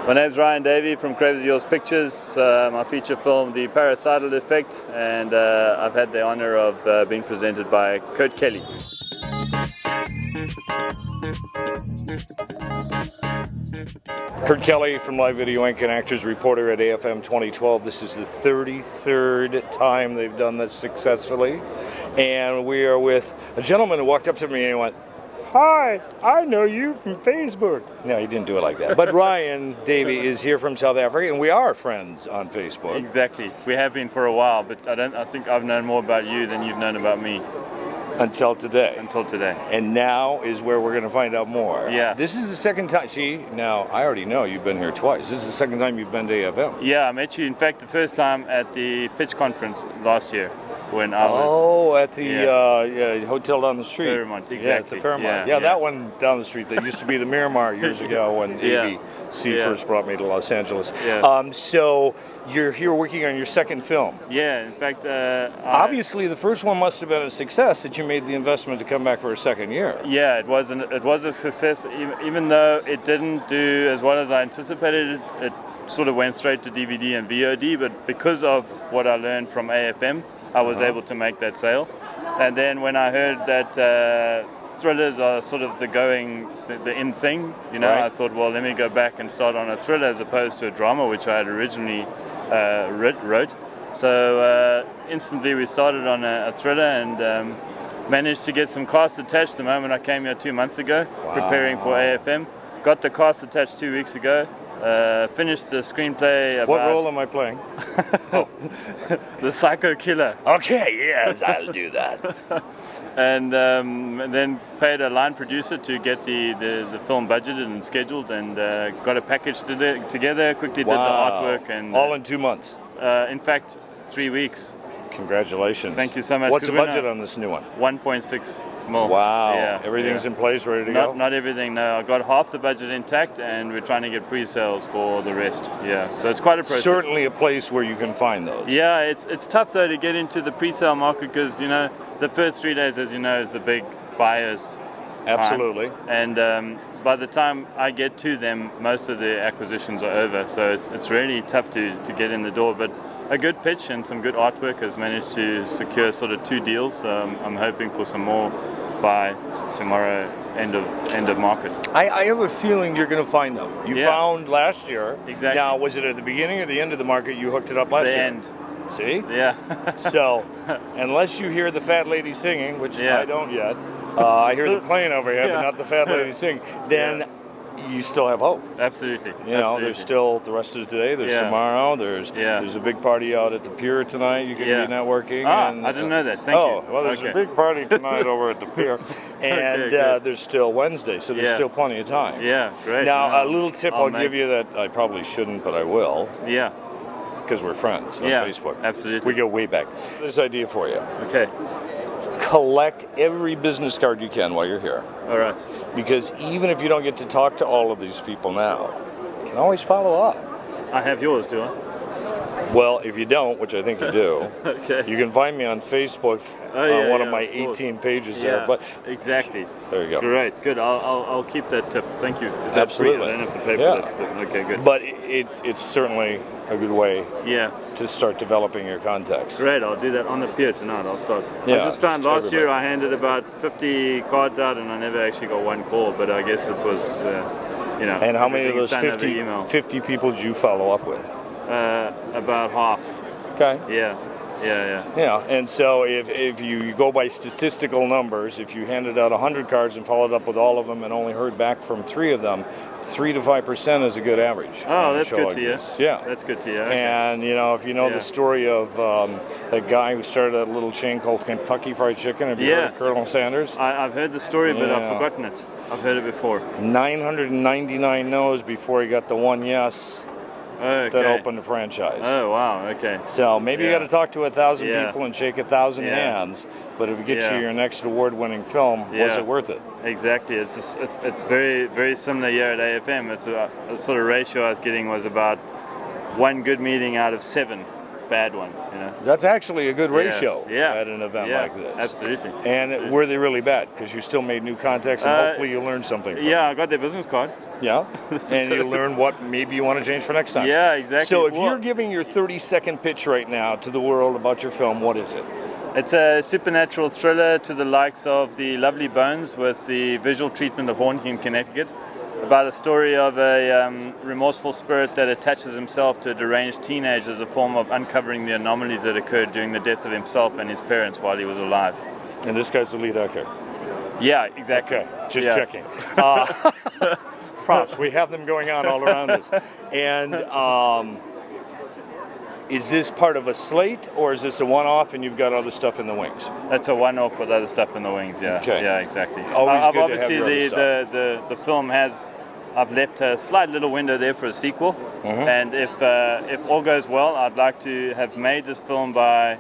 My name's Davy from Crazyhorse Pictures. My feature film, The Parasital Effect, and I've had the honor of being presented by Kurt Kelly. Kurt Kelly from Live Video Inc. and Actors Reporter at AFM 2012. This is the 33rd time they've done this successfully. And we are with a gentleman who walked up to me and he went, "Hi, I know you from Facebook." No, he didn't do it like that. But Ryan Davy is here from South Africa, and we are friends on Facebook. Exactly. We have been for a while, but I think I've known more about you than you've known about me. Until today. Until today. And now is where we're going to find out more. Yeah. This is the second time. See, now I already know you've been here twice. This is the second time you've been to AFM. Yeah, I met you, in fact, the first time at the pitch conference last year when I was... Oh, at the hotel down the street. Fairmont, exactly. Yeah, at the Fairmont. Yeah, that one down the street. That used to be the Miramar years ago when ABC first brought me to Los Angeles. Yeah. So you're here working on your second film. Yeah, in fact... obviously, the first one must have been a success that you made the investment to come back for a second year. Yeah, it was a success, even though it didn't do as well as I anticipated. It sort of went straight to DVD and VOD, but because of what I learned from AFM, I was able to make that sale. And then when I heard that thrillers are sort of the in thing, you know, I thought, well, let me go back and start on a thriller as opposed to a drama, which I had originally wrote. So instantly we started on a thriller and managed to get some cast attached the moment I came here 2 months ago, preparing for AFM. Got the cast attached 2 weeks ago. Finished the screenplay. What role am I playing? The psycho killer. Okay, yes, I'll do that. And then paid a line producer to get the film budgeted and scheduled, and got a package together, quickly did the artwork. And all in 2 months? In fact, 3 weeks. Congratulations. Thank you so much. What's the budget on this new one? 1.6 mil. Wow. Yeah, everything's in place, ready to go? Not everything, no. I got half the budget intact, and we're trying to get pre-sales for the rest. Yeah, so it's quite a process. Certainly a place where you can find those. Yeah, it's tough though to get into the pre-sale market because, you know, the first 3 days, as you know, is the big buyers' Absolutely. time. And by the time I get to them, most of the acquisitions are over. So it's really tough to get in the door. But a good pitch and some good artwork has managed to secure sort of 2 deals. I'm hoping for some more by tomorrow, end of market. I have a feeling you're going to find them. You found last year. Exactly. Now, was it at the beginning or the end of the market you hooked it up last year? The end. See? Yeah. So, unless you hear the fat lady singing, which I don't yet, I hear the plane overhead, but not the fat lady singing, then you still have hope. Absolutely. You know, there's still the rest of today, there's tomorrow, there's a big party out at the pier tonight, you can be networking. I didn't know that, thank you. Well, there's a big party tonight over at the pier. And there's still Wednesday, so there's still plenty of time. Yeah, great. Now, a little tip I'll give you that I probably shouldn't, but I will. Yeah. Because we're friends on Facebook. Absolutely. We go way back. This idea for you. Okay. Collect every business card you can while you're here. All right. Because even if you don't get to talk to all of these people now, you can always follow up. I have yours, do I? Well, if you don't, which I think you do, you can find me on Facebook on one of my 18 pages there. But exactly. There you go. Great, good. I'll keep that tip. Thank you. Is that Absolutely. Free? I don't have to pay for that. Okay, good. But it's certainly a good way to start developing your contacts. Great, I'll do that on the pier tonight. I'll start. Yeah, I just found last year I handed about 50 cards out and I never actually got one call, but I guess it was, you know. And how many of those 50 people did you follow up with? About half. Okay. Yeah. And so if you go by statistical numbers, if you handed out 100 cards and followed up with all of them and only heard back from 3 of them, 3 to 5% is a good average. Oh, that's good to hear. Yeah. That's good to hear. Okay. And, you know, if you know the story of that guy who started a little chain called Kentucky Fried Chicken, have you heard of Colonel Sanders? I've heard the story, but I've forgotten it. I've heard it before. 999 no's before he got the one yes. That opened the franchise. Oh, wow, okay. So maybe you got to talk to 1,000 people and shake 1,000 hands, but if it gets you your next award-winning film, was it worth it? Exactly. It's very, very similar here at AFM. It's a sort of ratio I was getting was about 1 good meeting out of 7 bad ones, you know. That's actually a good Yeah, ratio yeah, at an event yeah, like this. absolutely. And Absolutely. were they really bad? Because you still made new contacts and hopefully you learned something from Yeah, I got their business card. Yeah, and you learn what maybe you want to change for next time. Yeah, exactly. So if Well, you're giving your 30-second pitch right now to the world about your film, what is it? it's a supernatural thriller to the likes of The Lovely Bones, with the visual treatment of haunting in Connecticut, about a story of a remorseful spirit that attaches himself to a deranged teenager as a form of uncovering the anomalies that occurred during the death of himself and his parents while he was alive. And this guy's the lead actor. Yeah, exactly. Okay, just Yeah. checking. Props, we have them going on all around us. And is this part of a slate, or is this a one-off and you've got other stuff in the wings? That's a one-off with other stuff in the wings, yeah. Okay. Yeah, exactly. Always I've good to have obviously your other stuff. the film has, I've left a slight little window there for a sequel, and if all goes well, I'd like to have made this film by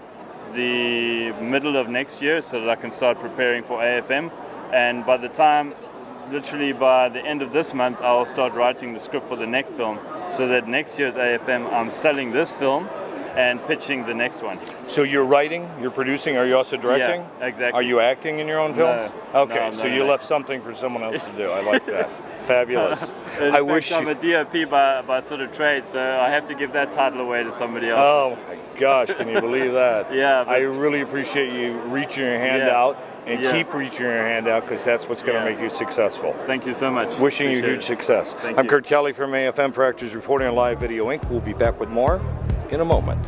the middle of next year so that I can start preparing for AFM, and by the time, literally by the end of this month, I'll start writing the script for the next film, so that next year's AFM I'm selling this film and pitching the next one. So you're writing, you're producing, are you also directing? Yeah, exactly. Are you acting in your own films? No, Okay, no, so no, you no. left something for someone else to do. I like that. Fabulous. In I fact, wish I'm you... a DOP by sort of trade, so I have to give that title away to somebody else. Oh my gosh, can you believe that? Yeah, but- I really appreciate you reaching your hand Yeah. out and Yeah. keep reaching your hand out, because that's what's going to Yeah. make you successful. Thank you so much. Wishing you Appreciate huge it. success. Thank I'm you. Kurt Kelly from AFM for Actors reporting on Live Video Inc. We'll be back with more in a moment.